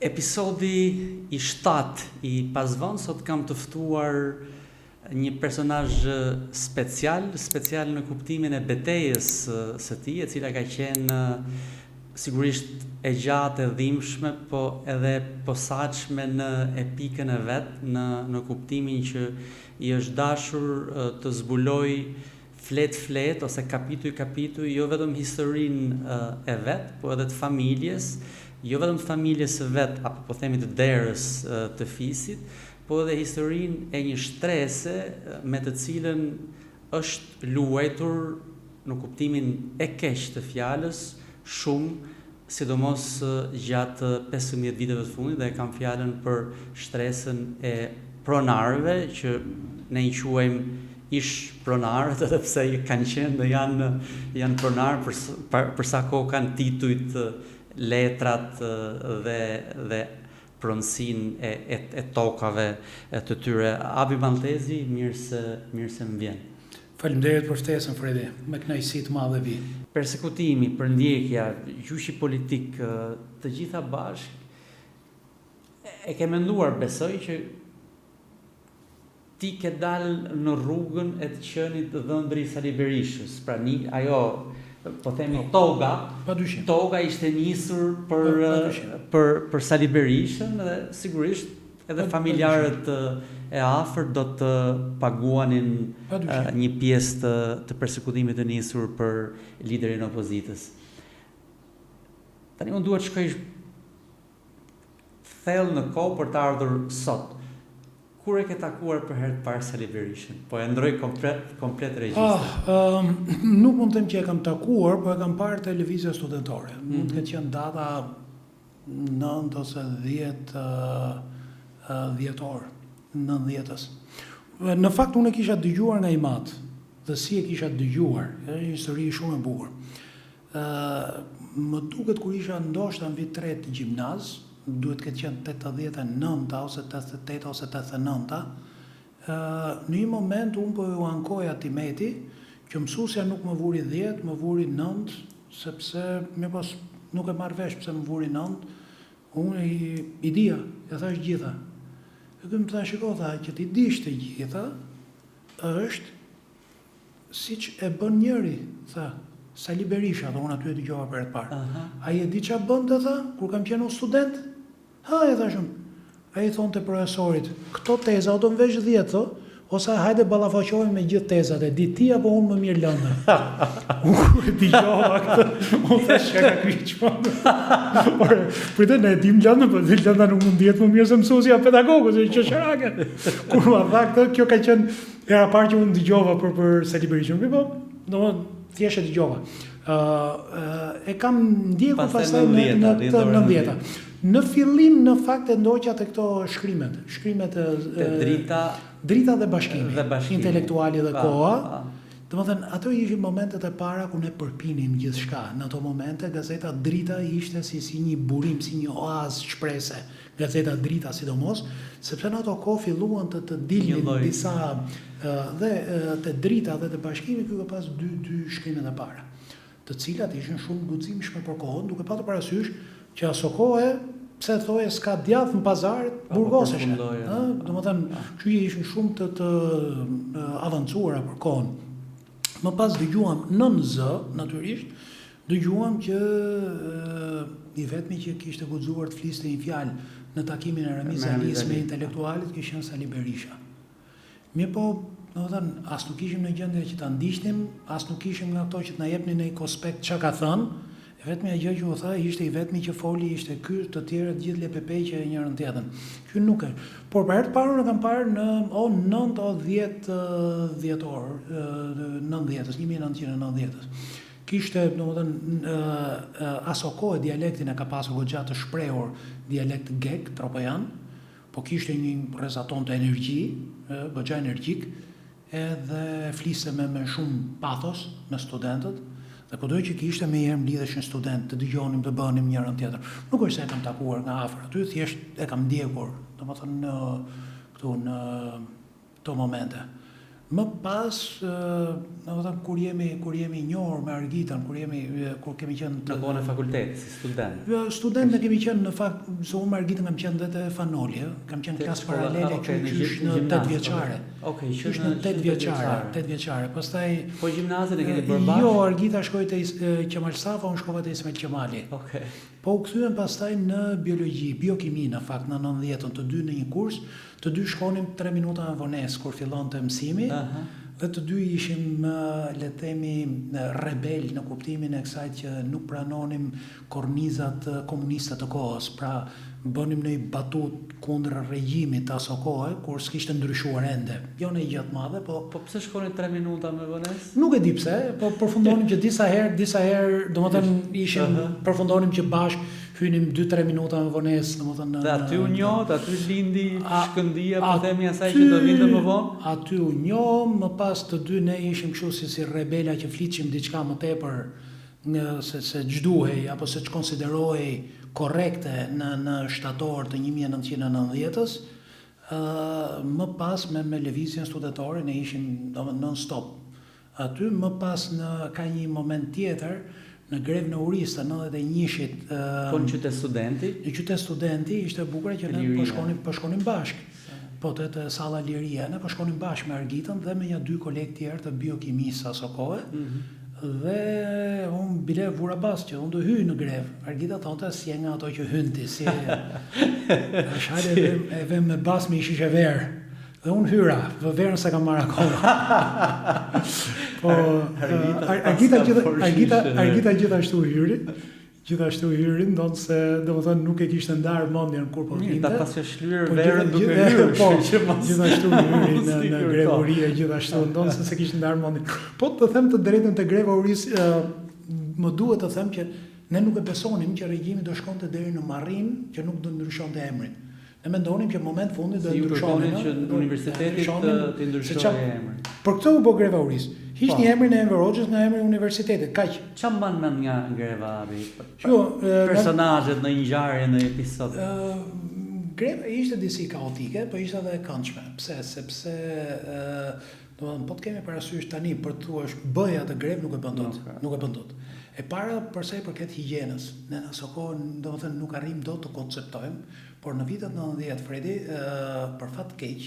Episodi i 7 i Pasvon, sot kam të ftuar një personazh special në kuptimin e betejës së tij, e cila ka qenë sigurisht e gjatë e dhimbshme, po edhe posaçme në epikën e vet, në kuptimin që i është dashur të zbuloj flet ose kapituj, jo vetëm historinë e vet, po edhe të familjes, jo vetëm të familjes së vet, apo po themi të derës të fisit, po edhe historinë e një shtrese me të cilën është luajtur në kuptimin e keq të fjalës shumë, sidomos gjatë 15 viteve të fundit, dhe kam fjalën për shtresën e pronarëve, që ne i quajmë ish pronarët, edhe pse kanë qenë dhe janë pronarë për sa kohë kanë titujt, letrat dhe pronësinë e tokave të tyre. Abi Maltezi, mirë se më vjen. Faleminderit për ftesën, Fredi. Me kënaqësi të madhe vi. Persekutimi, përndjekja, gjyshi politik, të gjitha bashkë, e ke menduar, besoj, që ti ke dalë në rrugën e të qenit dhëndri Sali Berishës, pra ajo, po themi toga ishte nisur për Sali Berishën, dhe sigurisht edhe familjarët e afërt do të paguanin një pjesë të persekutimit të nisur për liderin e opozitës. Tani unë duhet shkoj thellë në kohë për të ardhur sot. Kur e ke takuar për herë të parë Sali Berishën? Po e ndroj komplet regjistrin. Nuk mund të them që e kam takuar, po e kam parë televizja studentore. Mund të ketë qenë data 9 ose 10 dhjetor, 90-s. Në fakt unë e kisha dëgjuar nga Imat, dhe si e kisha dëgjuar, një histori shumë e bukur. Më duket kur isha ndoshta në vit 3 të gjimnaz, duhet këtë qenë 89 ose 88 ose 89, në një moment unë po ju ankoja Timeti, që mësusja nuk më vuri 10, më vuri 9, sepse nuk e marrë vesh pse më vuri 9, unë i dija, e thash gjitha. E këtë më tha shiko, tha, që ti dish të gjitha, është si që e bën njëri, tha, Sali Berisha, dhe unë aty e dëgjova për e të parë. A i e di që bën të, tha, kur kam qenë student? Ha, e thashëm, a i thonë të profesorit, këto teza, o do më vesh 10, tho, ose hajde balafaqojmë me gjithë tezat, e di ti apo unë më mirë lëndë. Unë kur e digjova këtë, unë thash që ka kryqë për. Për të ne e dim lëndë, për të lënda nuk mund djetë më mirë se mësusja pedagogu, se që shërake. Kur ma tha këtë, kjo ka qenë era parë që unë digjova për Sali Berishën. Po, do më thjesht e digjova. E kam ndjeku pastaj në 90-ta. Në fillim, në fakt, e ndoqa të këto shkrimet drita dhe bashkimi, intelektuali dhe koha. Dhe më thënë, ato ishin momentet e para ku ne përpinim gjithë shka. Në ato momente, gazeta Drita ishte si një burim, si një oazë shprese. Gazeta Drita, sidomos, sepse në ato kohë filluan të dilnin disa dhe të Drita dhe të bashkimi, kjo ka pas dy shkrimet e para, të cilat ishin shumë guximshme për kohën, duke patur parasysh që aso kohë, pse thoje s'ka djath në pazar, burgoseshe. Do më thënë, që ishin shumë të avancuara për kohën. Më pas dëgjuam nën zë, natyrisht, dëgjuam që i vetmi që kishte guxuar të fliste një fjalë në takimin e Ramiz Alis me intelektualit, kishte qenë Sali Berisha. Mirë po, do të thënë, as nuk ishim në gjendje që ta ndiqnim, as nuk ishim nga ato që të na jepnin një konspekt çka ka thënë. E vetmja gjë që u tha, ishte i vetmi që foli, ishte ky, të tjerët gjithë lepepeqe e njërën tjetën. Ky nuk e. Por për herë të parë në kam parë në 9 o 10 dhjetor, 90-s, 1990-s. Kishte, domethënë, aso kohë dialektin e ka pasur goxha të shprehur, dialekt gek, tropojan, po kishte një rrezaton të energji, goxha energjik, edhe fliste me shumë pathos me studentët. Dhe kodoj që kishte me jemi lidheshin student, të dëgjonim, të bënim njërën tjetër. Nuk është se e kam takuar nga afër, aty thjesht e kam ndjekur, domethënë këtu në këto momente. Më pas, domethënë kur jemi njohur me Argitën, kur kemi qenë Në kohën e fakultetit, si student. Student ne kemi qenë në fakt, se unë me Argitën kam qenë vetë Fanoli, kam qenë klasë paralele qysh në 8 vjeçare. Okej, qysh në 8 vjeçare. Pastaj po gjimnazin e keni bërë bashkë? Jo, Argita shkoi te Qemal Safa, unë shkova te Ismail Qemali. Okej. Po u kthyem pastaj në biologji, biokimi në fakt në 90-ën, të dy në një kurs, të dy shkonim 3 minuta në vonesë kur fillonte mësimi. Dhe të dy ishim, le të themi, rebel në kuptimin e kësaj që nuk pranonim kornizat komuniste të kohës, pra bënim një batut kundër regjimit të aso kohë, kur s'kishte ndryshuar ende. Jo në gjatë madhe, po pse shkonin 3 minuta me vonesë? Nuk e di pse, po përfundonim që disa herë, domethënë ishim përfundonim që bashkë hynim 2-3 minuta me vonesë, domethënë. Dhe aty u njohët, aty lindi shkëndia po themi asaj që do vinte më vonë? Aty u njohëm, më pas të dy ne ishim kështu si rebela që flitshim diçka më tepër se ç'duhej apo se ç'konsiderohej korrekte në shtator të 1990-s. Më pas me lëvizjen studentore ne ishim non stop. Aty më pas ka një moment tjetër në grevën e Urista 91-shit. Po në qytet studenti? Në qytet studenti ishte e bukur që ne po shkonim bashkë. Po të salla Liria, ne po shkonim bashkë me Argitën dhe me 2 kolegë tjerë të biokimisë aso kohë. Dhe unë bile vura bas që unë do hyj në grevë. Argita thonte si nga ato që hynti, si shajde e vem me bas me ishish e verë. Dhe unë hyra, verën se kam marrë akoma. Po Argita gjithashtu hyri. Gjithashtu hyrin, ndonë se domethënë nuk e kishte ndarë mendjen kur po vinte. Ta pasë shlyer verën duke hyrë. Po, gjithashtu hyri në grevori gjithashtu, ndonë se kishte ndarë mendjen. Po të them të drejtën te greva Uris, më duhet të them që ne nuk e besonim që regjimi do shkonte deri në marrin që nuk do ndryshonte emrin. Ne mendonim që në moment fundi do ndryshonin që në universitetit të ndryshojë emrin. Për këtë u bë greva Uris. Hiq një emrin e Enver Hoxhës nga emri i universitetit, kaq. Ç'a mban mend nga greva personazhet në një ngjarje në episod? Greva ishte disi kaotike, po ishte edhe e këndshme. Pse? Sepse domethënë po të kemi parasysh tani për të thuash bëj atë grevë nuk e bën dot. E para për sa i përket higjienës, ne në aso kohë domethënë nuk arrim dot të konceptojmë, por në vitet 90 Fredi, për fat të keq,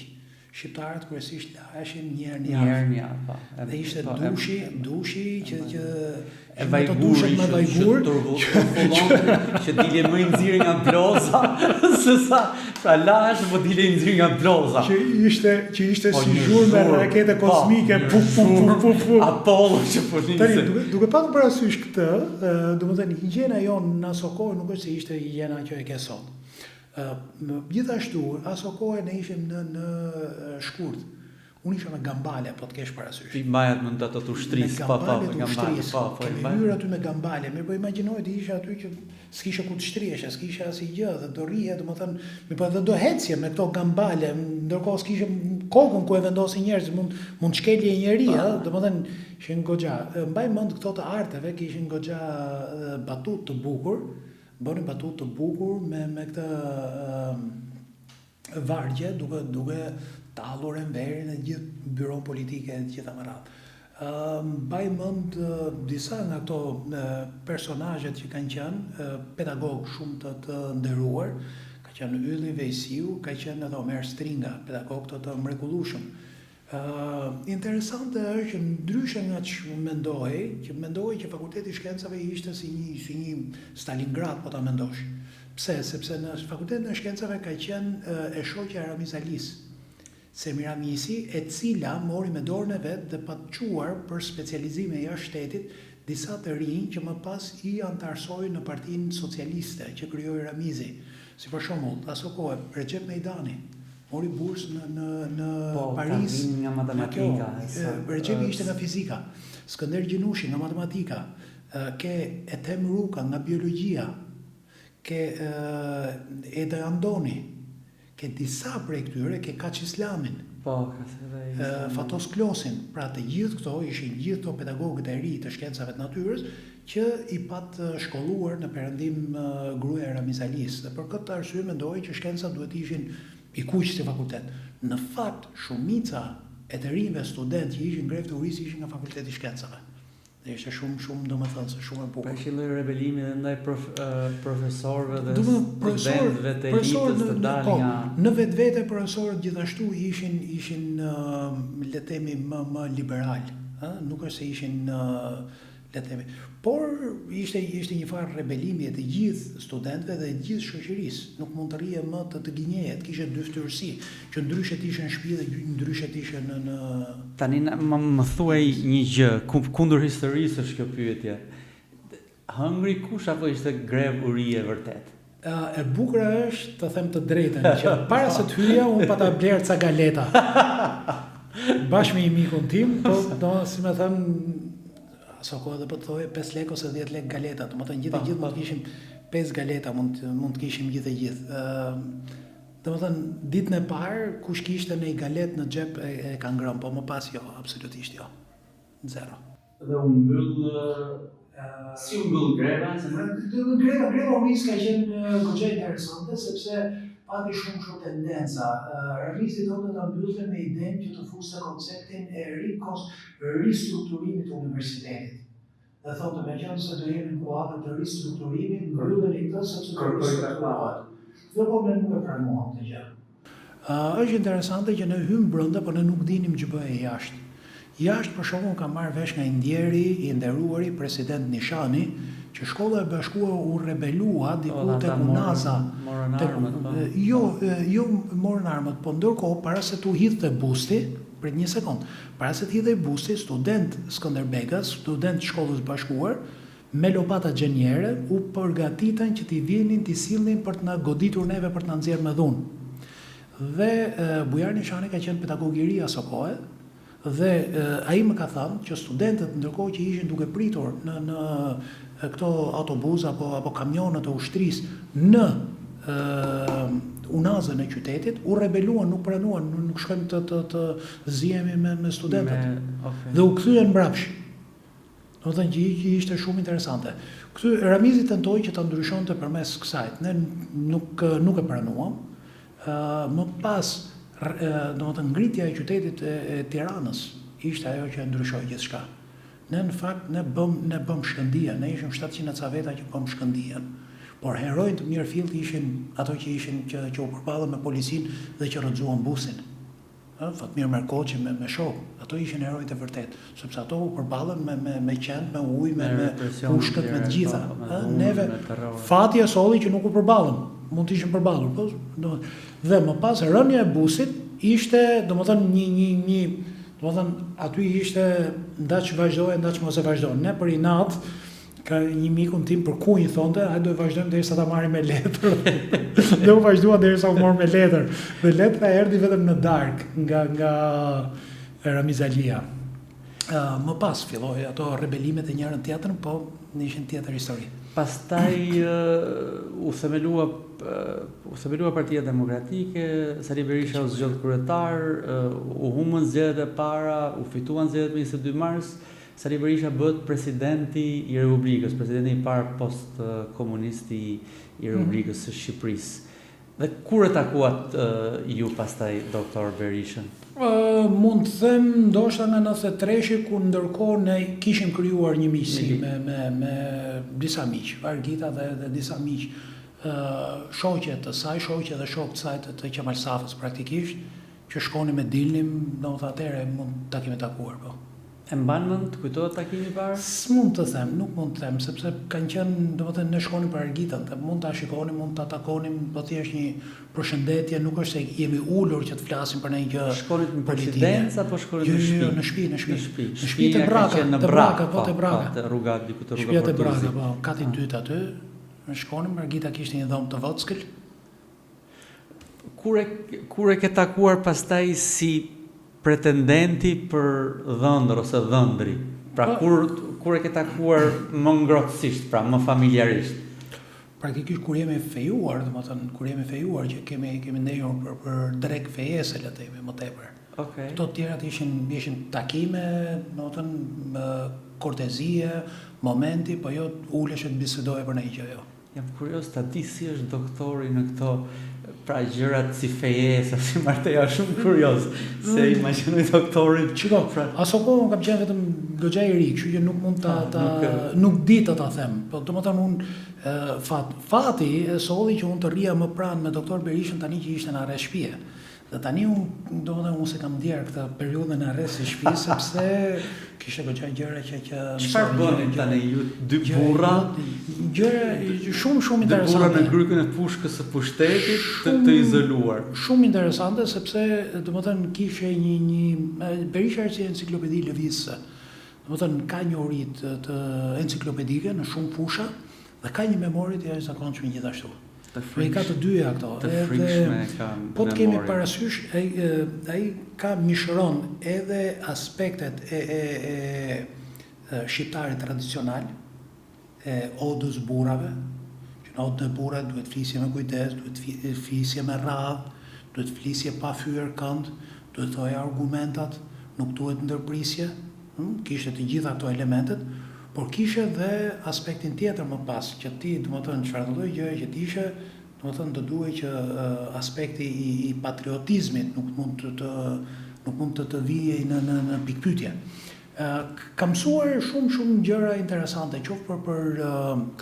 shqiptarët kryesisht laheshin një herë në javë. Dhe ishte dushi që e vajgurit me vajgur që dile më i nxirë nga bloza se sa pra lahesh po dile i nxirë nga bloza. Që ishte si zhurmë me rakete kosmike Apollo që po nisi. Duke pasur parasysh këtë, domethënë higjiena jonë në aso kohë nuk është se ishte higjiena që e ke sot. Gjithashtu, aso kohë ne ishim në shkurt. Unë isha me gambale, po të kesh parasysh. I mbajat më të ushtrisë, kemi hyrë aty me gambale, mirë po imagjinoj të isha aty që s'kisha ku të shtrihesh, s'kisha asnjë gjë, dhe do rrihe, domethënë, mirë po edhe do hecje me këto gambale, ndërkohë s'kisha kokën ku e vendosin njerëz, mund shkelje njeri, domethënë ishin goxha. Mbaj mend këto të arteve, që ishin goxha batut të bukur. Bënin batut të bukur me këtë vargje, duke tallur Enverin e gjithë byron politike e gjitha më radhë. Mbaj mend disa nga këto personazhet që kanë qenë pedagog shumë të nderuar, ka qenë Ylli Vejsiu, ka qenë edhe Omer Stringa, pedagog të mrekullueshëm. Interesante është që ndryshe nga që mendohej që Fakulteti i Shkencave ishte si një Stalingrad, po ta mendosh. Pse? Sepse në Fakultetin e Shkencave ka qenë e shoqja e Ramiz Semiramisi, e cila mori me dorën e vet dhe pa të quar për specializime jashtë shtetit disa të rinj që më pas i antarsoi në Partinë Socialiste që krijoi Ramizi. Si për shembull, aso kohë Recep Mejdani mori bursë në Paris nga matematika. Recepi ishte nga fizika, Skënder Gjinushi nga matematika, ke Ethem Ruka nga biologjia, ke Eda Andoni, ke disa prej këtyre, ke Kaç Islamin, Fatos Klosin, pra të gjithë këto ishin gjithë këto pedagogët e ri të shkencave të natyrës që i pat shkolluar në perëndim gruaja e Ramiz Alis. Dhe për këtë arsye mendoj që shkencat duhet ishin i kuq si fakultet. Në fakt, shumica e të rinjve student që ishin grevë të urisë ishin nga Fakulteti i Shkencave. Dhe ishte shumë domethënë se shumë e bukur. Pra ishte lloj rebelimi edhe ndaj profesorëve dhe studentëve të elitës të dalë nga në vetvete profesorët gjithashtu ishin le të themi më liberal, nuk është se ishin le të themi, por ishte një farë rebelimi e të gjithë studentëve dhe të gjithë shoqërisë. Nuk mund të rrije më të gënjehet, kishte dy fytyrësi, që ndryshet ishin në shtëpi dhe ndryshet ishin në Tani më thuaj një gjë, kundër historisë është kjo pyetje. Hëngri kush apo ishte grevë urie vërtet? E bukur është të them të drejtën, që para se të hyja unë pata blerë ca galeta. Bashkë me një mikun tim, po si më thënë aso kohë dhe po të thojë 5 lekë ose 10 lekë galeta, do të thonë gjithë mund të kishim 5 galeta, mund të kishim gjithë. Do të thonë ditën e parë kush kishte në një galet në xhep e ka ngrënë, po më pas jo, absolutisht jo. Zero. Dhe u mbyll si u mbyll greva? Greva unis ka qenë goxha interesante sepse pati shumë tendenca. Rrisi tonë ta mbyllte me idenë që të fuste konceptin e ristrukturimit të universitetit. Dhe thonë me qenë se do jemi në kuadër të ristrukturimit, mbyllën i këtë sepse do ristrukturohet. Dhe po ne nuk e pranuam të gjë. Është interesante që ne hym brenda, por ne nuk dinim që bëhej jashtë. Jashtë për shembull ka marrë vesh nga ndjeri i nderuari president Nishani, që Shkolla e Bashkuar u rebelua diku tek Unaza. Jo morën armët, po ndërkohë para se t'u hidhte busti, për një sekond, para se t'hidhej busti, student Skënderbegas, student Shkollës Bashkuar, me lopata gjenjere, u përgatitën që t'i vinin t'i sillnin për të na goditur neve për të na nxjerrë me dhunë. Dhe Bujar Nishani ka qenë pedagogiria aso kohë, dhe ai më ka thënë që studentët ndërkohë që ishin duke pritur në këto autobus apo kamionet e ushtrisë në unazën e qytetit, u rebeluan, nuk pranuan, nuk shkojnë të zihemi me studentët. Dhe u kthyen mbrapsh. Do të thënë që ishte shumë interesante. Ramizi tentoi që ta ndryshonte përmes kësaj. Ne nuk e pranuam. Më pas do të thënë ngritja e qytetit e Tiranës ishte ajo që ndryshoi gjithçka. Ne në fakt ne bëm shkëndijën, ne ishim 700 ca veta që bëm shkëndijën. Por herojnë të mirë fillt ishin ato që u përballën me policinë dhe që rrëzuan busin. Fatmir Merkoçi me shok, ato ishin herojtë e vërtet, sepse ato u përballën me qend, me ujë, me pushkët, me të gjitha. Neve fati e solli që nuk u përballëm, mund të ishin përballur, po dhe më pas rënja e busit ishte, domethënë një domethënë aty ishte ndaç vazhdoi, ndaç mos e vazhdon. Ne për inat ka një mikun tim për ku i thonte, hajde do vazhdojmë derisa ta marrim me letër. Dhe u vazhdua derisa u mor me letër. Dhe letra erdhi vetëm në darkë nga Ramiz Alia. Më pas filloi ato rebelimet e njërën tjetrën, po ishin tjetër histori. Pastaj u themelua Partia Demokratike, Sali Berisha u zgjodh kryetar, u humbën zgjedhjet e para, u fituan zgjedhjet me 22 mars. Sali Berisha bëhet presidenti i Republikës, presidenti i parë post-komunisti i Republikës së Shqipërisë. Dhe kur e takuat ju pastaj doktor Berishën? Mund të them ndoshta nga 93-shi, ku ndërkohë ne kishim krijuar një miqësi me disa miq, Vargita dhe disa miq, shoqe të saj, shoqe dhe shok të saj të Qemal Safës praktikisht, që shkonim e dilnim, domethënë atëherë mund ta kemi takuar po. E mban mend, kujtohet takimi i parë? S'mund të them, nuk mund të them, sepse kanë qenë, domethënë ne shkonim për Argitën, mund ta shikonim, mund ta takonim, po thjesht një përshëndetje, nuk është se jemi ulur që të flasim për ndonjë gjë. Shkonit në presidencë apo shkonit në shtëpi? Jo, në shtëpi. Në shtëpi të Braga, po te Braga. Te rruga diku te rruga Portuzit. Shtëpia te Braga, po, kati i dytë aty. Ne shkonim, Argita kishte një dhomë të vockël. Kur e ke takuar pastaj si pretendenti për dhëndër ose dhëndri? Pra kur e ke takuar më ngrohtësisht, pra më familjarisht? Praktikisht kur jemi fejuar, domethënë kur jemi fejuar që kemi ndejur për drek fejese, le të themi, më tepër. Këto të tjerat ishin takime, domethënë kortezie, momenti, po jo ulesh të bisedoje për ndonjë gjë, jo. Jam kurios ta di si është doktori në këto pra gjërat si fejesa, si marteja, shumë kurios, se imagjinoj doktorin. Shiko, aso kohë kam qenë vetëm goxha i ri, kështu që nuk mund nuk di të ta them. Po domethënë unë fati e solli që unë të rria më pranë me doktor Berishën tani që ishte në arrest shtëpie. Dhe tani unë se kam ndjerë këtë periudhën e arrestit shtëpi sepse kishte goxha gjëra që çfarë bënin tani ju dy burra? Gjëra shumë interesante. Dy burra në grykën e pushkës së pushtetit të izoluar. Shumë interesante sepse domethënë kishte një Berisha është si enciklopedi lëvizëse. Domethënë ka një uri të enciklopedike në shumë fusha dhe ka një memori të jashtëzakonshme gjithashtu. I ka të dyja këto. Të frikshme ka po të kemi parasysh, ai ka mishëron edhe aspektet e shqiptarit tradicional, e odës burrave, që në odën e burrave duhet flisje me kujdes, duhet flisje me radhë, duhet flisje pa fyer kënd, duhet thojë argumentat, nuk duhet ndërprisje, kishte të gjitha këto elementet. Por kishe dhe aspektin tjetër më pas, që ti, domethënë, çfarë do lloj gjëje që ti ishe, domethënë të duhej që aspekti i patriotizmit nuk mund të vijej në pikpyetje. Kam mësuar shumë gjëra interesante, qoftë për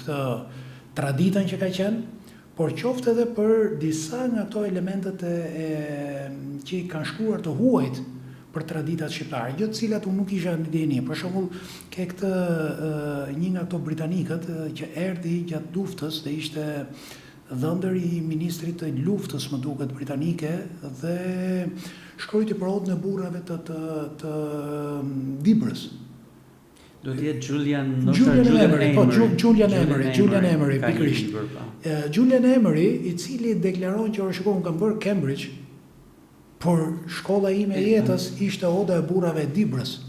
këtë traditën që ka qenë, por qoftë edhe për disa nga këto elementet që kanë shkuar të huajt për traditat shqiptare, gjë të cilat unë nuk isha në dieni. Për shembull, ke këtë një nga këto britanikët që erdhi gjatë luftës dhe ishte dhëndër i ministrit të luftës, më duket, britanike, dhe shkrojti për odën e burrave të Dibrës. Do të jetë Julian Emery, pikërisht. Julian Emery, i cili deklaron që unë kam bërë Cambridge, por shkolla ime e jetës ishte oda e burrave e Dibrës.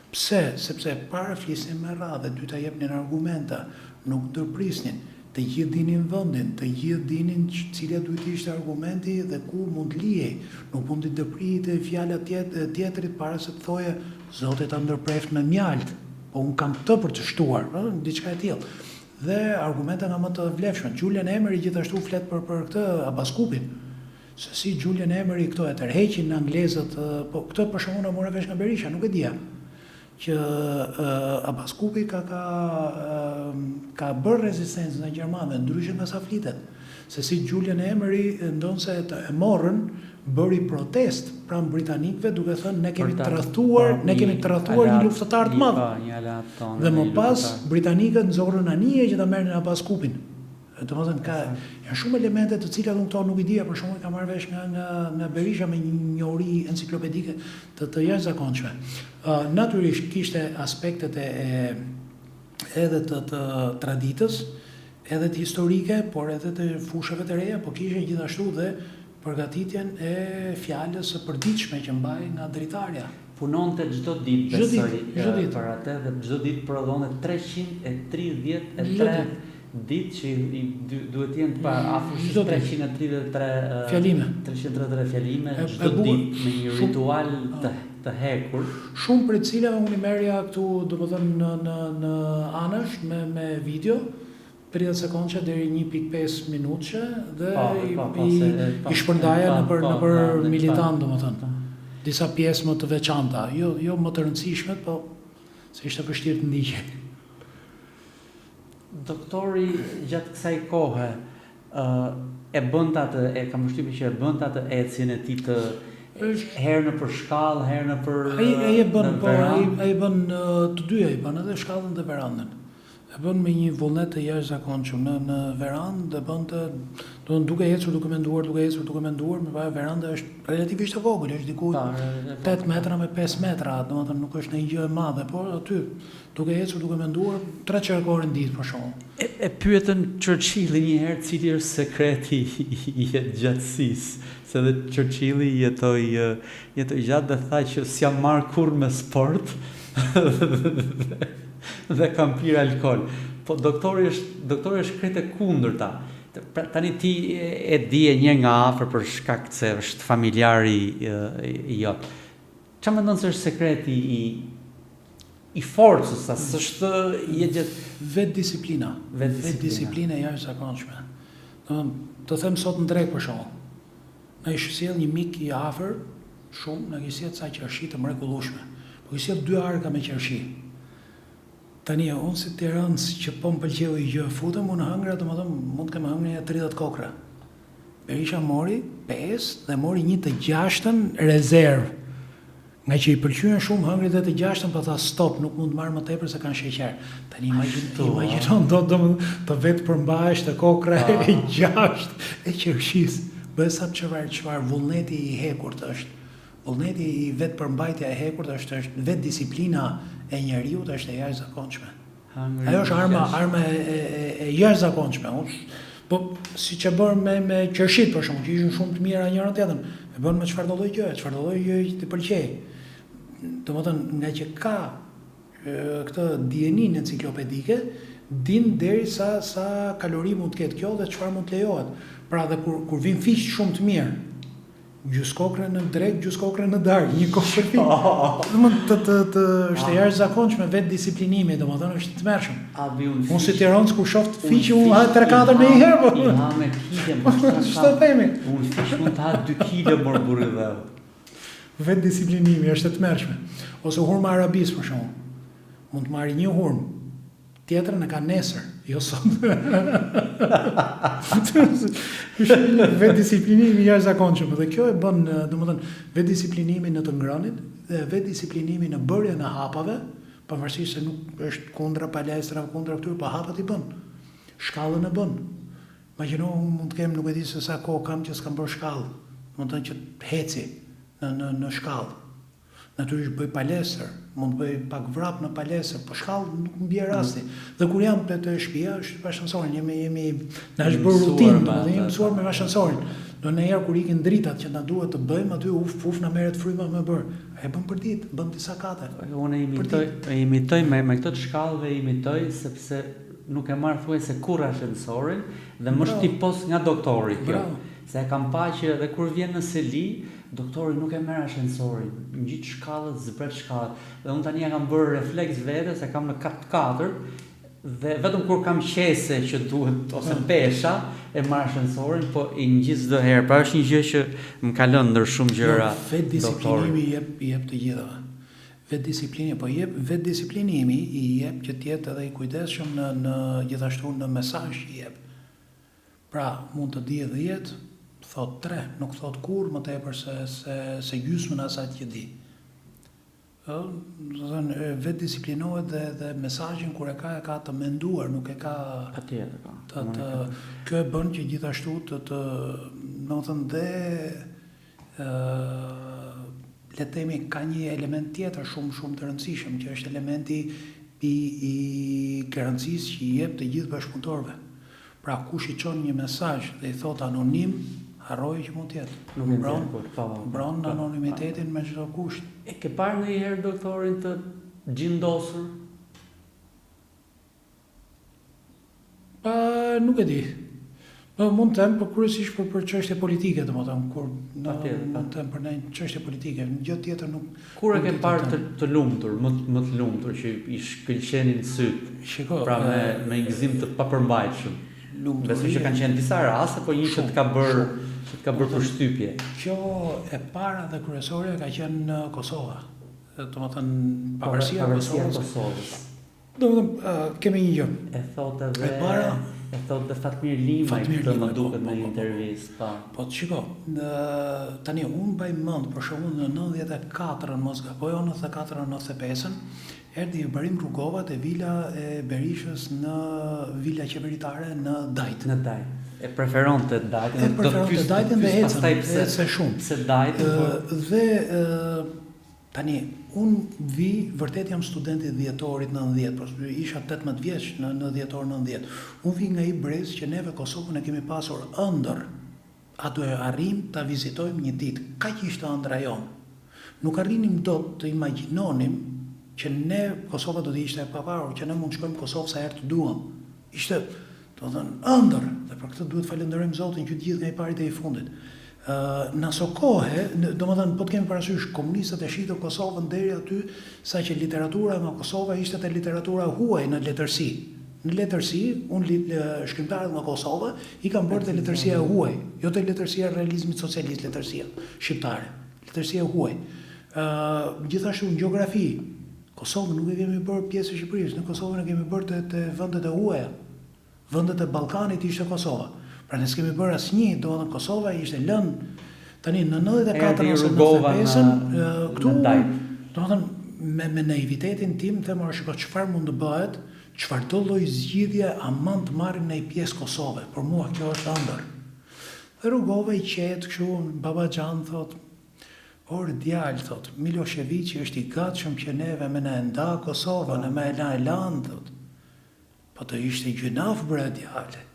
Pse? Sepse para flisnin me radhë, dyta jepnin argumenta, nuk ndërprisnin, të gjithë dinin vendin, të gjithë dinin cila duhet ishte argumenti dhe ku mund lihej. Nuk mund të ndërprite fjala tjetrit para se të thoje Zoti ta ndërpreft me mjalt, po unë kam këtë për të shtuar, diçka e tillë. Dhe argumenta nga më të vlefshme. Julian Emery gjithashtu flet për këtë Abaskupin. Se si Julian Emery këto e tërheqin në anglezët, po këtë për shkakun e mora vesh nga Berisha, nuk e dija. Që Abaskupi ka bërë rezistencë në Gjermanë, ndryshe nga sa flitet. Se si Julian Emery ndonse e morën, bëri protest pranë britanikëve duke thënë ne kemi tradhtuar një luftëtar të madh. Dhe më pas britanikët nxorën anije që ta merrnin Abaskupin. Domethënë janë shumë elemente të cilat unë këto nuk i dija, për shembull kam marrë vesh nga Berisha me një njohuri enciklopedike të jashtëzakonshme. Natyrisht kishte aspektet edhe të traditës, edhe të historike, por edhe të fushave të reja, por kishte gjithashtu dhe përgatitjen e fjalës së përditshme që mbaj nga dritarja. Punonte çdo ditë, besoj, për atë dhe çdo ditë prodhonte 333 ditë që duhet jenë pa afërsisht 333 fjalime. 333 fjalime çdo ditë me një ritual të hekur. Shumë prej cilave unë i merrja këtu, domethënë në anash me video, 30 sekondë deri 1.5 minutëshe dhe i shpërndaja nëpër militant, domethënë. Disa pjesë më të veçanta, jo më të rëndësishme, po se ishte vështirë të ndiqej. Doktori gjatë kësaj kohe e bënte atë, kam përshtypjen që e bënte atë ecjen e tij të herë në për shkallë, herë në për ai bën të dyja, i bën edhe shkallën dhe verandën. E bën me një vullnet të jashtëzakonshëm në verandë, dhe bënte duke ecur, duke menduar, me veranda është relativisht e vogël, është diku 8 metra me 5 metra, domethënë nuk është ndonjë gjë e madhe, por aty duke ecur, duke menduar 3 çerkore në ditë për shkakun. E pyetën Churchilli një herë cili është sekreti i gjatësisë, se dhe Churchilli jetoi gjatë dhe tha që s'jam marrë kurrë me sport dhe kam pirë alkool. Po doktori është krejt e kundërta. Tani ti e di e një nga afër për shkak se është familjari i jot. Çfarë mendon se është sekreti i forcës, sa s'është jetë gjithë... Vetë disiplina. Vetë disiplina e jashtëzakonshme. Të them sot në drejt për shkak. Na i sjell një mik i afër, shumë, na i sjell ca qershi të mrekullueshme. Po i sjell 2 arka me qershi. Tani unë si tiranës që po më pëlqeu i gjë futem, unë hëngra, domethënë mund të kem hëngrë 30 kokra. Berisha mori 5 dhe mori 1 të 6-ën rezervë. Nga që i pëlqyen shumë hëngrit dhe të 6-ën, po tha stop, nuk mund të marr më tepër se kanë sheqer. Tani imagjinon do të vetë përmbahesh të kokra e 6 e qershisë. Bëhet sa çfarë vullneti i hekurt është. Vullneti i vetë përmbajtja e hekurt është vetë disiplina e njeriu është e jashtëzakonshme. Ajo është arma e jashtëzakonshme. Po siç e bën me qershit për shkak që ishin shumë të mira njëra tjetrën, e bën me çfarëdo lloj gjë që të pëlqej. Domethënë nga që ka këtë dijenin enciklopedike, din deri sa kalori mund të ketë kjo dhe çfarë mund të lejohet. Pra dhe kur vin fiq shumë të mirë, gjys kokre në drek, gjys kokre në darkë, një kokë për fiq. Domethënë është e jashtëzakonshme vetë disiplinimi, domethënë është të tmerrshëm. Unë si tiranës kur shoh fiqin unë ha 3-4 me një herë. I ha me kile, ç'të themi? Unë fiq mund të ha 2 kile mor burri dhe. Vetë disiplinimi është e tmerrshme. Ose hurma arabis për shembull. Mund të marrë një hurmë, tjetrën e ka nesër, jo sot. Vetë disiplinimi i jashtëzakonshëm dhe kjo e bën, domethënë, vetë disiplinimi në të ngrënit dhe vetë disiplinimi në bërjen e hapave, pavarësisht se nuk është kundra palestra, kundra këtyre, po hapat i bën. Shkallën e bën. Imagjino mund të kem nuk e di se sa kohë kam që s'kam bërë shkallë. Domethënë që heci në shkallë. Natyrisht bëj palestër, mund bëj pak vrap në palestër, po shkallë nuk më bie rasti. Dhe kur jam te shtëpia, është vashënsorin, jemi na është bërë rutinë, domethënë jemi mësuar me vashënsorin. Do në herë kur ikin dritat që na duhet të bëjmë, aty uf na merret fryma me bër. E bën për ditë, bën disa kate. Unë imitoj me këto të shkallëve imitoj sepse nuk e marr thuajse kurrë ashensorin dhe më shtipos nga doktori kjo. Se e kam pa që edhe kur vjen në seli, doktori nuk e merr ashensorin, ngjit shkallët, zbret shkallët. Dhe unë tani ja kam bërë refleks vetes, e kam në 4 dhe vetëm kur kam qese që duhet ose pesha e marr ashensorin, po i ngjit çdo herë. Pra është një gjë që më ka lënë ndër shumë gjëra. Vetë disiplinimi i jep të gjithave. Vetë disiplinimi, po vetë disiplinimi i jep që të jetë edhe i kujdesshëm në gjithashtu në mesazh që jep. Pra mund të dihet 10, thot 3, nuk thot kur më tepër se gjysmën asaj që di. Vetë disiplinohet dhe mesazhin kur e ka të menduar, nuk e ka patjetër. Kjo e bën që gjithashtu domethënë dhe le të themi ka një element tjetër shumë të rëndësishëm që është elementi i garancisë që i jep të gjithë bashkëpunëtorëve. Pra kush i çon një mesazh dhe i thot anonim, harroj që mund të jetë. Mbron anonimitetin me çdo kusht. E ke parë ndonjëherë doktorin të gjindosur? Nuk e di. Mund të them, por kryesisht për çështje politike, domethënë kur mund të them për një çështje politike, gjë tjetër nuk. Kur e ke parë të lumtur, më të lumtur që i shkëlqenin syt? Shiko, pra me gëzim të papërmbajtshëm. Besoj që kanë qenë disa raste, po një që të ka bërë përshtypje. Kjo e para dhe kryesore ka qenë në Kosovë. Domethënë pavarësia e Kosovës. Domethënë kemi një gjë. E thotë edhe Fatmir Limaj këtë më duket në intervistë. Po shiko, tani unë mbaj mend për shembull në 94 në mos gaboj, 94 95-ën erdhi Ibrahim Rugova te vila e Berishës në vila qeveritare në Dajt. Në Dajt. E preferonte Dajtin. E preferonte Dajtin dhe ecën shumë. Se Dajtin. Dhe tani unë vi vërtet jam studenti dhjetorit 90, por isha 18 vjeç në dhjetor 90. Unë vi nga i brez që neve Kosovën e kemi pasur ëndër. Ato e arrim ta vizitojmë një ditë. Kaq ishte ëndra jon. Nuk arrinim dot të imagjinonim që ne Kosova do të ishte e pavarur, që ne mund shkojmë Kosovë sa herë të duam. Ishte, domethënë, ëndër, dhe për këtë duhet falenderojmë Zotin që gjithë nga i pari deri i fundit. Në aso kohë, do më thënë, po të kemi parasysh, komunistët e shitër Kosovën deri aty, sa që literatura nga Kosova ishte të literatura huaj në letërsi. Në letërsi, unë shkrimtarët nga Kosova i kam bërë të letërsia huaj, jo të letërsia realizmit socialist, letërsia shqiptare, letërsia huaj. Gjithashtu në gjeografi, Kosovën nuk e kemi bërë pjesë e Shqipërisë, në Kosovën e kemi bërë të vendet e huaja, vendet e Ballkanit ishte Kosova. Pra ne s'kemi bërë asnjë, do të Kosova ishte lënë tani në 94 ose 95-ën këtu, do të thënë me naivitetin tim them shiko çfarë mund të bëhet, çfarë do lloj zgjidhje a mund të marrim në pjesë Kosove. Për mua kjo është ëndër. Dhe Rugova i qetë kështu, Babaxhan thot, por djalë thot, Milošević është i gatshëm që neve me na nda Kosovën, me na elan thot. Po të ishte gjynaf bre djalë.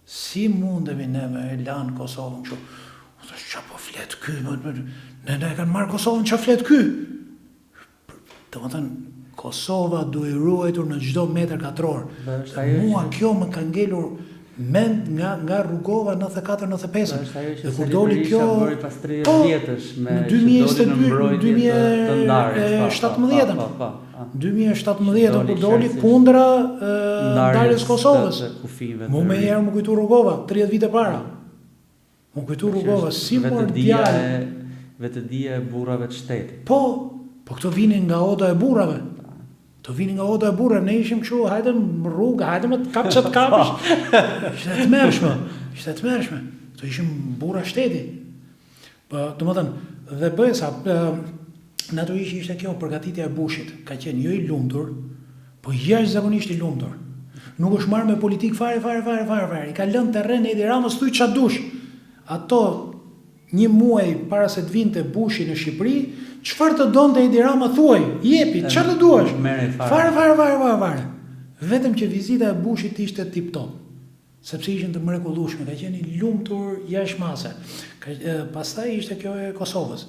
Si mundemi ne me lanë Kosovën kështu? O të qa po flet ky? Ne kanë marrë Kosovën qa flet ky? Të më thënë, Kosova duhet ruajtur në çdo metër katror. Mua kjo më ka ngelur mend nga Rugova 94-95. Dhe kur doli kjo pas 30 vjetësh me që dolin në 2017. 2017 kur doli kundra ndarjes Kosovës. Mu me herë më kujtu Rugova 30 vite para. Më kujtu Rugova si mor djalë. Vetëdia e burrave të shtetit. Po këto vinin nga oda e burrave. Të vini nga oda e burrave, ne ishim kështu, hajde në rrugë, hajde me të kap që të kapish. Ishte të mërshme. Këto ishim burra shteti. Do më thënë, dhe bëjsa, natyrisht ishte kjo përgatitja e Bushit, ka qenë jo i lumtur, po jashtëzakonisht i lumtur. Nuk është marrë me politik fare. I ka lënë terren e Edi Ramës thuj ç'a dush. Ato një muaj para se të vinte Bushi në Shqipëri, çfarë të donte Edi Rama thuaj, jepi, çfarë të duash? Fare. Vetëm që vizita e Bushit ishte tip-top, sepse ishin të mrekullueshme, ka qenë i lumtur jashtëmase. Pastaj ishte kjo e Kosovës.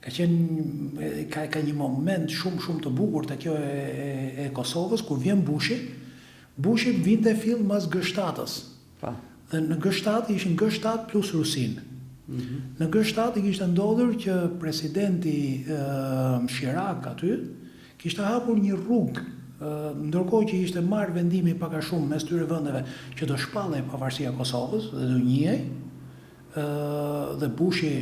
Ka një moment shumë të bukur të kjo e Kosovës, kur vjen Bushi vinte fill mas G7-ës. Dhe në G7 ishin G7 plus Rusin. Në G7 i kishte ndodhur që presidenti Chirac aty kishte hapur një rrugë, ndërkohë që ishte marrë vendimi pak a shumë mes tyre vendeve që do shpallej pavarësia e Kosovës dhe do njihej, dhe Bushi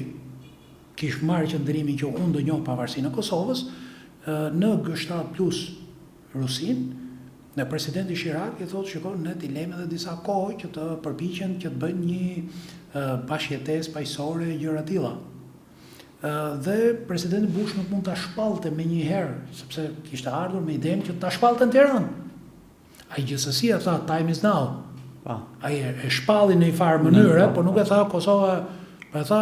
kishte marrë qëndrimin që unë do njoh pavarësinë e Kosovës, në G7 plus Rusin, në presidenti Chirac i thotë shikoj ne t'i lejmë edhe disa kohë që të përpiqen që të bëjnë një bashkëjetesë paqësore gjëra tilla. Dhe presidenti Bush nuk mund ta shpallte me një herë, sepse kishte ardhur me idenë që ta shpallte në Tiranë. Ai gjithsesi tha time is now. Ai e shpalli në një farë mënyrë, por nuk e tha Kosova, e tha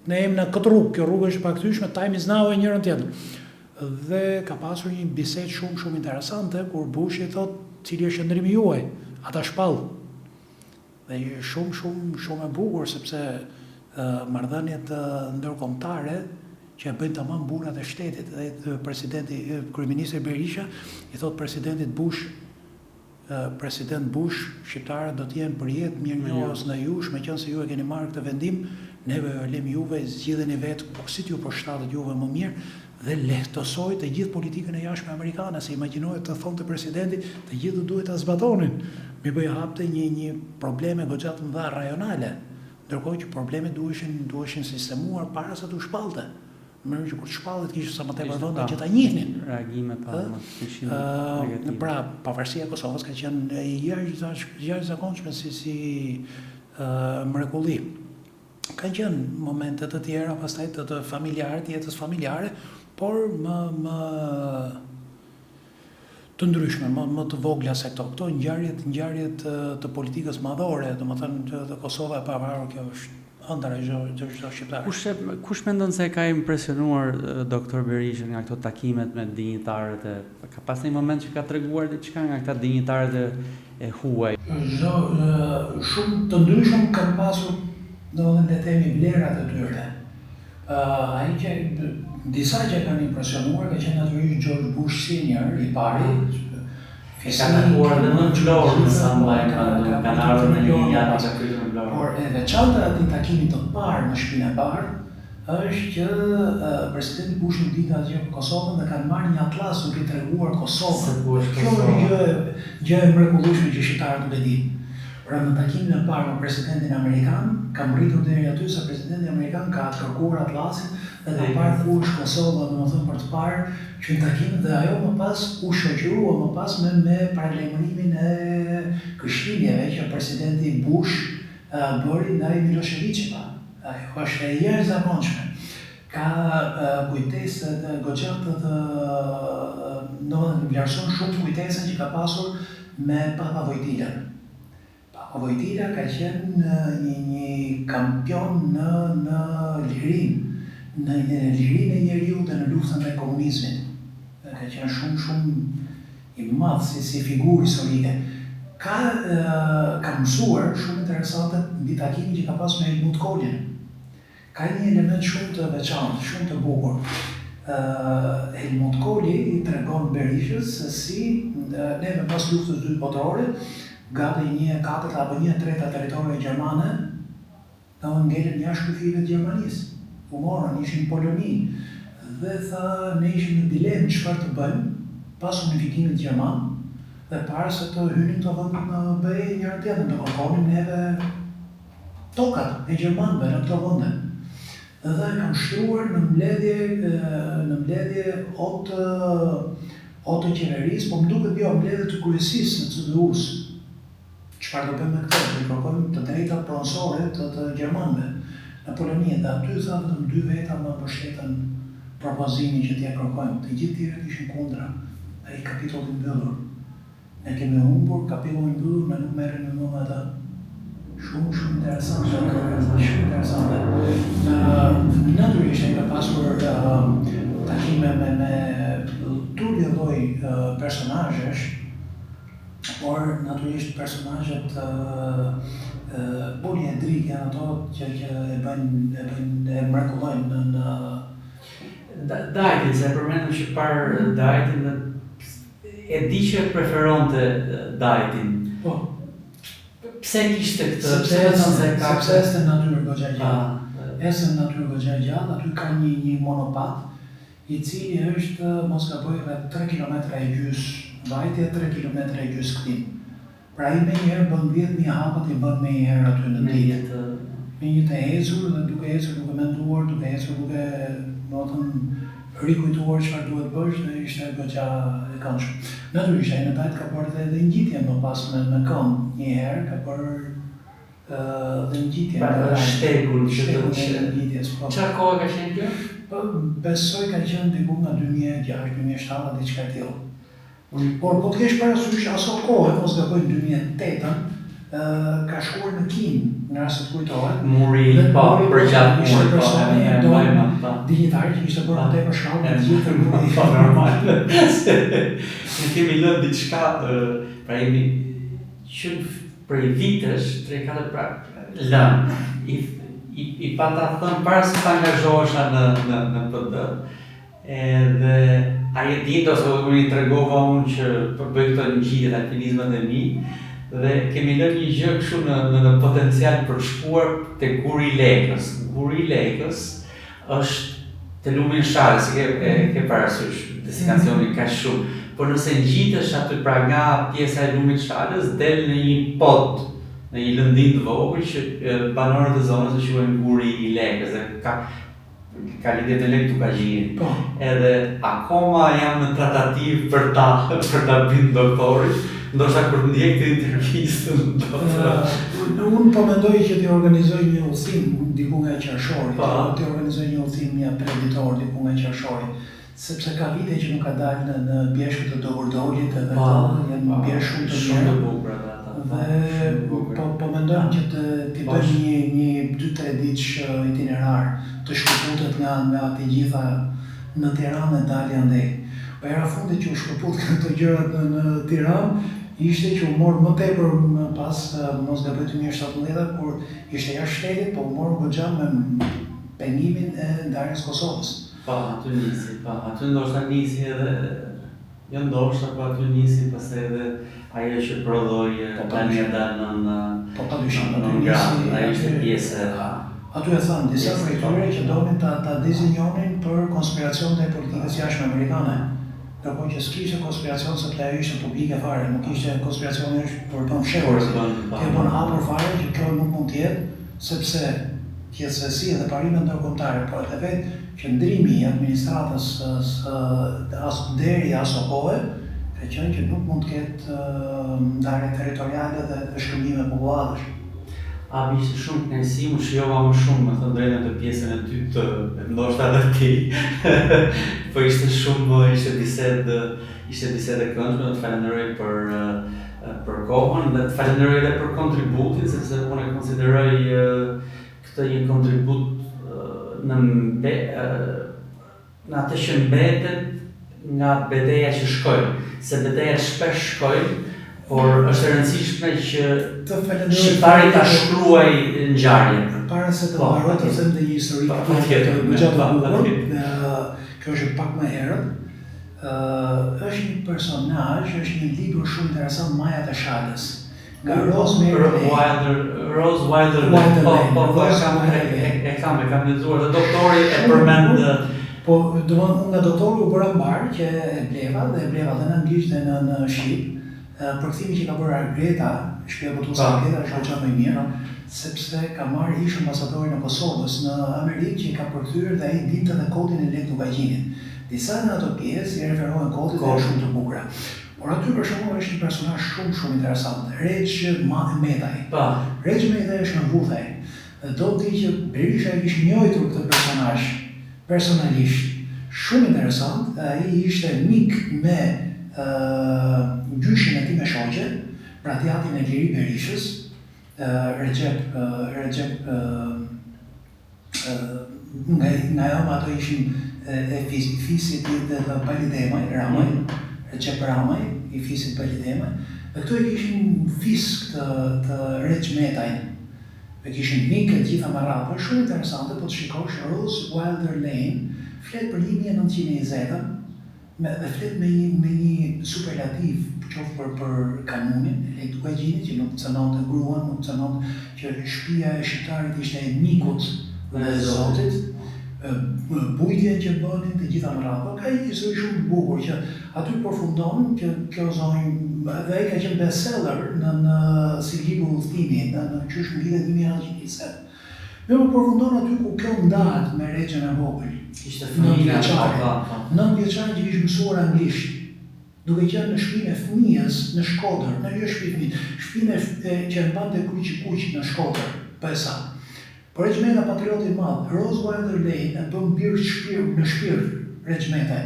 ne jemi në këtë rrugë, kjo rrugë është paktyshme, time is now e njërin tjetër. Dhe ka pasur një bisedë shumë interesante kur Bushi thotë cili është qëndrimi juaj, ata shpall. Dhe shumë e bukur sepse marrëdhëniet ndërkombëtare që e bëjnë tamam burrat e shtetit dhe presidenti kryeministri Berisha i thotë presidentit Bush, president Bush, shqiptarët do të jenë përjetë mirënjohës në jush, meqense ju e keni marrë këtë vendim, neve lem juve zgjidheni vetë si t'ju përshtatet juve më mirë. Dhe lehtësoj të gjithë politikën e jashtme amerikane, se imagjinohet të thonë të presidenti, të gjithë duhet ta zbatonin. Mi bëj hapte një probleme goxha të mëdha rajonale, ndërkohë që problemet duheshin sistemuar para se t'u shpallte. Në mënyrë që kur të shpallet kishte sa më tepër vende që ta njihnin. Reagime pa më kishin negative. Pra, pavarësia e Kosovës ka qenë jashtëzakonshme si mrekulli. Kanë qenë momente të tjera, pastaj të familjare, të jetës familjare, por më të ndryshme, më të vogla se këto. Këto ngjarjet të politikës madhore, domethënë të Kosova e pavarur, kjo është ëndra çdo shqiptar. Kush mendon se ka impresionuar doktor Berishën nga këto takimet me dinjitarët ka pas një moment që ka treguar diçka nga këta dinjitarët e huaj? Shumë të ndryshëm kanë pasur le themi vlerat e tyre. Ai që disa që kanë impresionuar ka qenë natyrisht George Bush Senior, i pari, Ka takuar edhe në Vlorë, në sa kanë ardhur në një javë që krytur në Vlorë. Por e veçanta e atij takimi të parë në Shtëpinë e Bardhë është që presidenti Bush nuk dinte asgjë për Kosovën dhe kanë marrë një atlas duke treguar Kosovën. Kjo është gjë e mrekullueshme që shqiptarët nuk e dinë. Pra në takimin e parë me presidentin amerikan, kam rritur deri aty se presidenti amerikan ka kërkuar atlasin dhe ka parë ku është Kosova, domethënë për të parë që në takim dhe ajo më pas u shoqërua më pas me paralajmërimin e këshilljeve që presidenti Bush bëri ndaj Miloševićit. Ajo është e jashtëzakonshme. Ka kujtesë të goxhatë të domethënë vlerëson shumë kujtesën që ka pasur me Papa Wojtyłę. Papa Wojtyła ka qenë një kampion në lirinë, në lirinë e njeriu dhe në luftën e komunizmit. Ka qenë shumë i madh si figurë historike. Ka mësuar shumë interesante mbi takimin që ka pasur me Helmut Kohlin. Ka një element shumë të veçantë, shumë të bukur. Helmut Kohli i tregon Berishës se si neve pas luftës dytë botërore, gati 1/4 apo 1/3 territorit gjermane, ngelen jashtë kufive të Gjermanisë. U morën, ishin në Poloni. Dhe tha, ne ishim në dilemë çfarë të bëjmë pas unifikimit gjerman, dhe para se të hynin të vëndet në BE njëra tjetrën, të kërkonin neve tokat e gjermanëve në këto vende. Dhe kam shtruar në mbledhje o të qeverisë, po më duket jo mbledhje të kryesisë në CDU-s. Çfarë do bëjmë me këtë? Ne kërkojmë të drejtat pronësore të gjermanëve në Poloni, dhe aty tha vetëm 2 veta më mbështetën propozimin që t'ia kërkojmë. Të gjithë tjerët ishin kundra. Ai kapitulli mbyllur. Ne kemi humbur kapitullin mbyllur, ne nuk merrem më me ata. Shumë interesante. Shumë interesante. Natyrisht ka pasur takime me turje lloj personazhesh, por natyrisht personazhet poliedrik janë ato që e bëjnë e mrekullojnë në Dajtin, se përmendëm që parë Dajtin dhe e di që preferonte Dajtin. Po. Pse kishte këtë? Sepse është në natyrë goxha gjallë. Është në natyrë goxha gjallë, aty ka një monopat, i cili është, mos gaboj, rreth 3 kilometra e gjys vajtje, 3 kilometra e gjys kthim. Pra ai me njëherë bën 10.000 hapat i bën me njëherë aty në ditë. Me një të ecur dhe duke ecur, duke menduar, duke ecur, duke rikujtuar çfarë duhet bësh dhe ishte goxha e këndshme. Natyrisht ai në Dajt ka bërë edhe ngjitje më pas me këmbë një herë, ka bërë dhe ngjitje. Pra shtegun në ngjitjes. Çfarë kohë ka qenë kjo? Besoj ka qenë diku nga 2006, 2007, diçka e tillë. Por po të kesh parasysh aso kohë, mos gaboj 2008-ën, ka shkuar në Kinë, nga se të kujtohet. Muri, për gjatë ishte muri, personi dinjitar që ishte bërë tepër shkallë me gjithë të muri. Po normal. Ne kemi lënë diçka, pra jemi që prej vitesh, 3-4 pra lënë. I pata thënë para se të angazhohesha në PD. Edhe ai e ditë ose unë i tregova unë që bëj këto ngjitje të alpinizmit e mi. Dhe kemi lënë një gjë kështu në potencial për shkuar te Guri i Lekës. Guri i Lekës është te Lumi i Sharës, ke parasysh destinacioni ka shumë. Por nëse ngjitesh aty pra nga pjesa e Lumit të Sharës del në një pod, në një lëndim të vogël që banorët e zonës e quajnë Guri i Lekës dhe ka lidhje me lek Tukazhin. Po. Edhe akoma jam në tratativë për ta bind doktorit. Ndoshta kur ndjek këtë intervistën unë po mendoj që t'i organizoj një udhëtim diku nga Qershori, t'i organizoj një udhëtim një preditor diku nga Qershori, sepse ka vite që nuk ka dalë në bjeshkët të Dovordolit edhe janë bjeshkë shumë të bukura ata. Dhe po mendoj që t'i bëjmë një 2-3 ditësh itinerar të shkëputet nga të gjitha në Tiranë e dalë andej. Po era fundi që u shkëput këto gjërat në Tiranë ishte që u morë më tepër pas mos gaboj 2017, kur ishte jashtë shtetit, po u morë goxha me pengimin e ndarjes Kosovës. Aty nisi, aty ndoshta nisi edhe Jo ndoshta, po aty nisi pastaj edhe ajo që prodhoi tani dalë në grad, ajo ishte pjesë. Aty e thënë disa prej tyre që donin ta dizinjonin për konspiracionet e politikës jashtme amerikane. Apo që s'kishte konspiracion sepse ajo ishte publike fare, nuk ishte konspiracioni për bën fshehur. Kjo bën hapur fare që kjo nuk mund të jetë, sepse qetësia dhe parimet ndërkombëtare, por edhe vetë qëndrimi i administratës as deri as kohë, ka qenë që nuk mund të ketë ndarje territoriale dhe shkëmbime popullash. Ishte shumë kënaqësi, më shijova më shumë, me thënë drejtën të pjesën e dytë, ndoshta edhe ti. Po ishte bisedë e këndshme, të falenderoj për kohën dhe të falenderoj edhe për kontributin, sepse unë e konsideroj këtë një kontribut në atë që mbetet nga betejë që shkojnë, se betejë shpesh shkojnë, por është e rëndësishme që shqiptari ta shkruaj ngjarjen. Para se të mbaroj të them dhe një histori më gjatë bukur, kjo është pak më herët. Është një personazh, është një libër shumë interesant, Majat e Shalës. Nga Rose Wilder e kam lexuar, dhe doktori e përmend. Po, domethënë nga doktori u bëra mbar që e bleva dhe në anglisht dhe në shqip. Përkthimi që ka bërë Greta, shpia botuese Greta, është gjë më e mirë, sepse ka marrë ish ambasadorin e Kosovës në Amerikë që i ka përkthyer dhe ai dinte dhe kodin e lehtë vajgjinit. Disa në ato pjesë i referohen kodit dhe shumë të bukura. Por aty për shembull është një personazh shumë interesant, Regj Medaj. Regj Medaj është në Vuthaj. Do të thotë që Berisha i kishte njohur këtë personazh personalisht. Shumë interesant, ai ishte mik me gjyshin e tij me shoqe, pra teatrin e Liri Berishës, Recep nga jam ato ishin e fisit dhe Palidemaj, Recep Ramaj, i fisit Palidemaj, dhe këto e kishin fisk të Regj Medaj, dhe kishin mik e gjitha marrave, shumë interesante, po të shikosh Rose Wilder Lane, flet për 1920, dhe flet me një superlativ, qoftë për kanunin e lehtë vajgjinit, që nuk cënonte gruan, nuk cënonte që shtëpia e shqiptarit ishte e mikut dhe Zotit, bujtjen që bënin të gjitha marrave. Ka një histori shumë bukur që aty përfundon që kjo zonjë dhe ai ka qenë bestseller në si libër udhëtimi në qysh vitet 1920. Më përfundon aty ku kjo ndahet me Regjën e vogël. Ishte fëmijë 9 vjeçare që kishte mësuar anglisht. Duke qenë në shtëpinë e fëmijës në Shkodër, në jo shtëpinë që e mbante kuq në Shkodër, PSA. Por Regj Medaj patrioti i madh, Rose Wilder Lane e bën birë në shpirt Regj Medaj.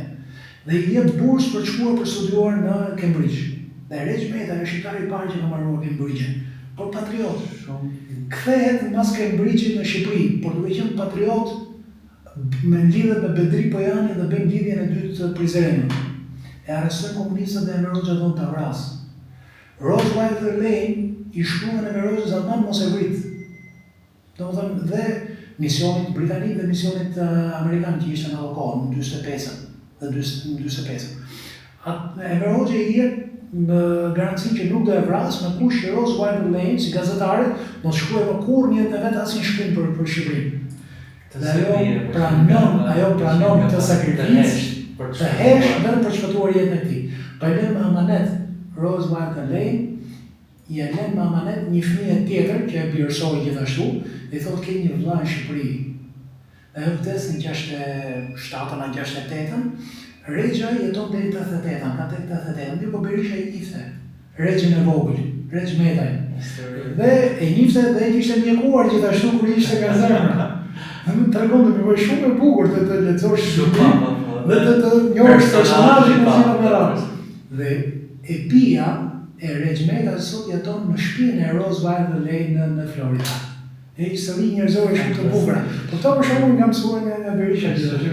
Dhe i jep bursë për të shkuar për studiuar në Cambridge. Dhe Regj Medaj është shqiptari i parë që ka marrë Cambridge. Por patriot. Kthehet mbas Cambridge-it në Shqipëri, por duke qenë patriot me lidhet me Bedri Pojani dhe bën lidhjen e dytë të Prizrenit. E arrestojnë komunistët dhe Emir Hoxha don ta vras. Rose Wilder Lane i shkruan Emir Hoxhës Zalman mos e vrit. Domethënë dhe misionit britanik dhe misionit amerikan që ishte në ato kohë, në 45. Emir Hoxha i jep në garancinë që nuk do e vras me kush që Rose Wilder Lane si gazetare mos shkruaj më kurrë një jetë vetë asnjë shkrim për Shqipërinë. Dhe ajo pranon këtë sakrificë të hesh vetëm për shpëtuar jetën e tij. Pa lënë me amanet Rose Wilder Lane, i lën me amanet një fëmijë tjetër që e birësoi gjithashtu, dhe i thotë ke një vëlla në Shqipëri. Ajo vdes në 67-ën a 68-ën, Regja jeton deri në 88-ën, ka 88-ën, mirë po Berisha i njifte Regjën e vogël, Regj Medaj. Dhe e njifte dhe e kishte mjekuar gjithashtu kur ishte gazeta. Më tregon të bëj shumë e bukur të lexosh dhe të njohësh personazhin e Zinamerës. Dhe epia e Regj Medaj sot jeton në shtëpinë e Rose Wilder Lane në Florida. E histori njerëzore shumë të bukura. Po ta për shembull nga mësuar nga Berisha gjithashtu.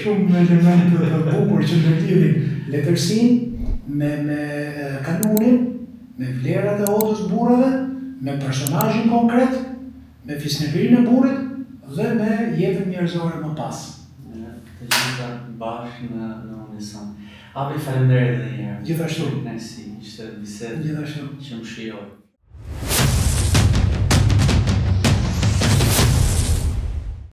Shumë elemente të bukur që ndërlidhin letërsinë me kanunin, me vlerat e odës burrave, me personazhin konkret, me fisnëpirinë e burrit dhe me jetën njerëzore më pas. Të gjitha bashkë në unison. Abi, faleminderit edhe një herë. Gjithashtu. Kënaqësi, ishte bisedë Gjithashtu. që më shijoi.